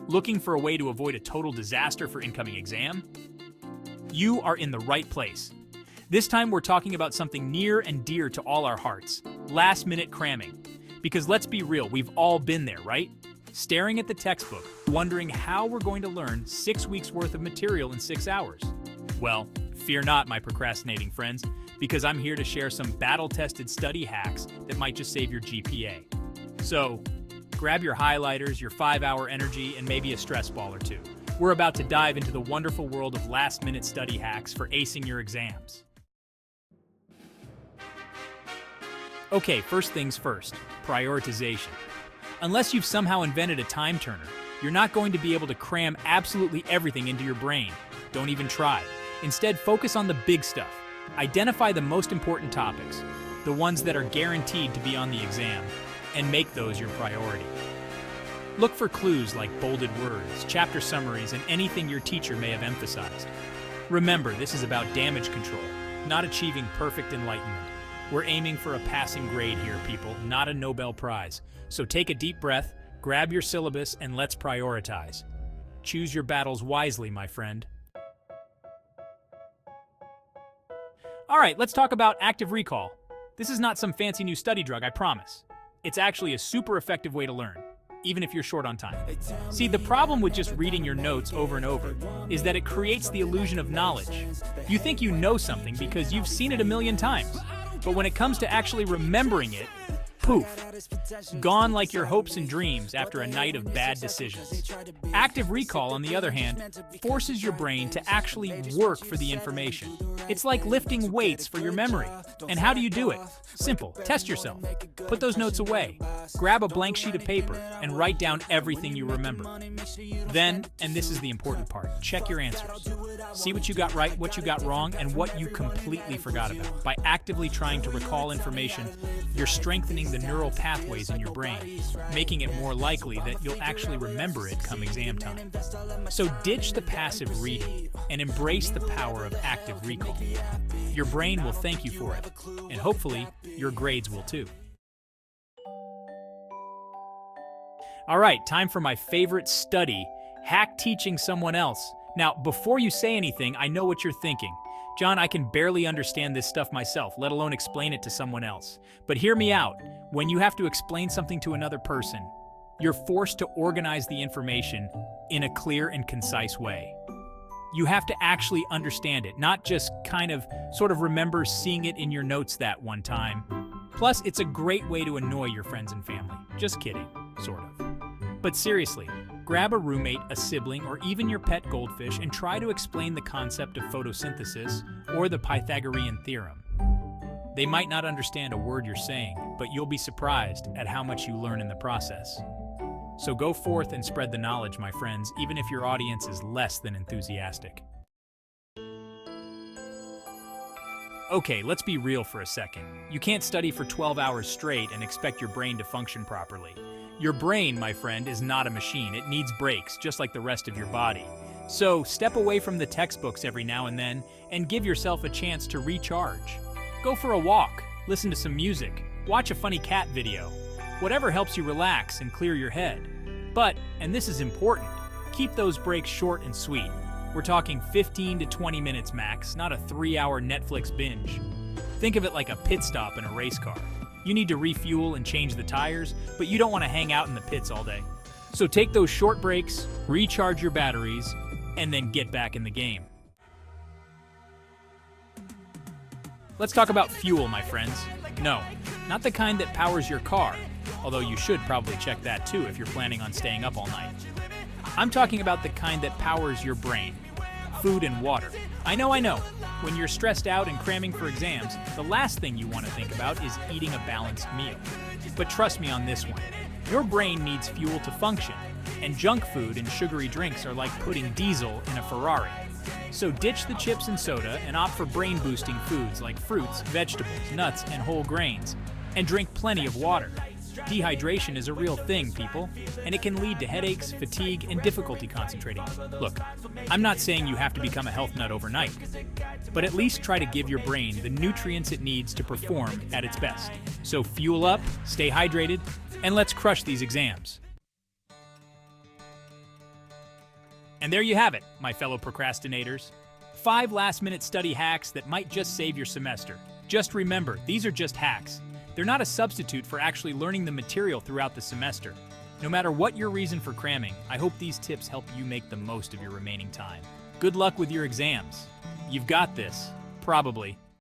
Looking for a way to avoid a total disaster for incoming exam? You are in the right place. This time we're talking about something near and dear to all our hearts, last-minute cramming. Because let's be real, we've all been there, right? Staring at the textbook, wondering how we're going to learn 6 weeks worth of material in 6 hours. Well, fear not, my procrastinating friends, because I'm here to share some battle-tested study hacks that might just save your GPA. So, grab your highlighters, your 5-hour energy, and maybe a stress ball or two. We're about to dive into the wonderful world of last-minute study hacks for acing your exams. Okay, first things first, prioritization. Unless you've somehow invented a time turner, you're not going to be able to cram absolutely everything into your brain. Don't even try. Instead, focus on the big stuff. Identify the most important topics, the ones that are guaranteed to be on the exam, and make those your priority. Look for clues like bolded words, chapter summaries, and anything your teacher may have emphasized. Remember, this is about damage control, not achieving perfect enlightenment. We're aiming for a passing grade here, people, not a Nobel Prize. So take a deep breath, grab your syllabus, and let's prioritize. Choose your battles wisely, my friend. All right, let's talk about active recall. This is not some fancy new study drug, I promise. It's actually a super effective way to learn, even if you're short on time. See, the problem with just reading your notes over and over is that it creates the illusion of knowledge. You think you know something because you've seen it a million times. But when it comes to actually remembering it, poof, gone like your hopes and dreams after a night of bad decisions. Active recall, on the other hand, forces your brain to actually work for the information. It's like lifting weights for your memory. And how do you do it? Simple. Test yourself. Put those notes away. Grab a blank sheet of paper and write down everything you remember. Then, and this is the important part, check your answers. See what you got right, what you got wrong, and what you completely forgot about. By actively trying to recall information, you're strengthening the neural pathways in your brain, making it more likely that you'll actually remember it come exam time. So ditch the passive reading and embrace the power of active recall. Your brain will thank you for it, and hopefully, your grades will too. All right, time for my favorite study, hack teaching someone else. Now, before you say anything, I know what you're thinking. John, I can barely understand this stuff myself, let alone explain it to someone else. But hear me out. When you have to explain something to another person, you're forced to organize the information in a clear and concise way. You have to actually understand it, not just sort of remember seeing it in your notes that one time. Plus, it's a great way to annoy your friends and family. Just kidding, sort of. But seriously, grab a roommate, a sibling, or even your pet goldfish and try to explain the concept of photosynthesis or the Pythagorean theorem. They might not understand a word you're saying, but you'll be surprised at how much you learn in the process. So go forth and spread the knowledge, my friends, even if your audience is less than enthusiastic. Okay, let's be real for a second. You can't study for 12 hours straight and expect your brain to function properly. Your brain, my friend, is not a machine. It needs breaks, just like the rest of your body. So step away from the textbooks every now and then and give yourself a chance to recharge. Go for a walk, listen to some music, watch a funny cat video. Whatever helps you relax and clear your head. But, and this is important, keep those breaks short and sweet. We're talking 15 to 20 minutes max, not a 3-hour Netflix binge. Think of it like a pit stop in a race car. You need to refuel and change the tires, but you don't want to hang out in the pits all day. So take those short breaks, recharge your batteries, and then get back in the game. Let's talk about fuel, my friends. No, not the kind that powers your car, although you should probably check that too if you're planning on staying up all night. I'm talking about the kind that powers your brain. Food and water. I know. When you're stressed out and cramming for exams, the last thing you want to think about is eating a balanced meal. But trust me on this one. Your brain needs fuel to function, and junk food and sugary drinks are like putting diesel in a Ferrari. So ditch the chips and soda and opt for brain-boosting foods like fruits, vegetables, nuts, and whole grains. And drink plenty of water. Dehydration is a real thing, people, and it can lead to headaches, fatigue, and difficulty concentrating. Look, I'm not saying you have to become a health nut overnight, but at least try to give your brain the nutrients it needs to perform at its best. So fuel up, stay hydrated, and let's crush these exams. And there you have it, my fellow procrastinators. 5 last-minute study hacks that might just save your semester. Just remember, these are just hacks. They're not a substitute for actually learning the material throughout the semester. No matter what your reason for cramming, I hope these tips help you make the most of your remaining time. Good luck with your exams. You've got this. Probably.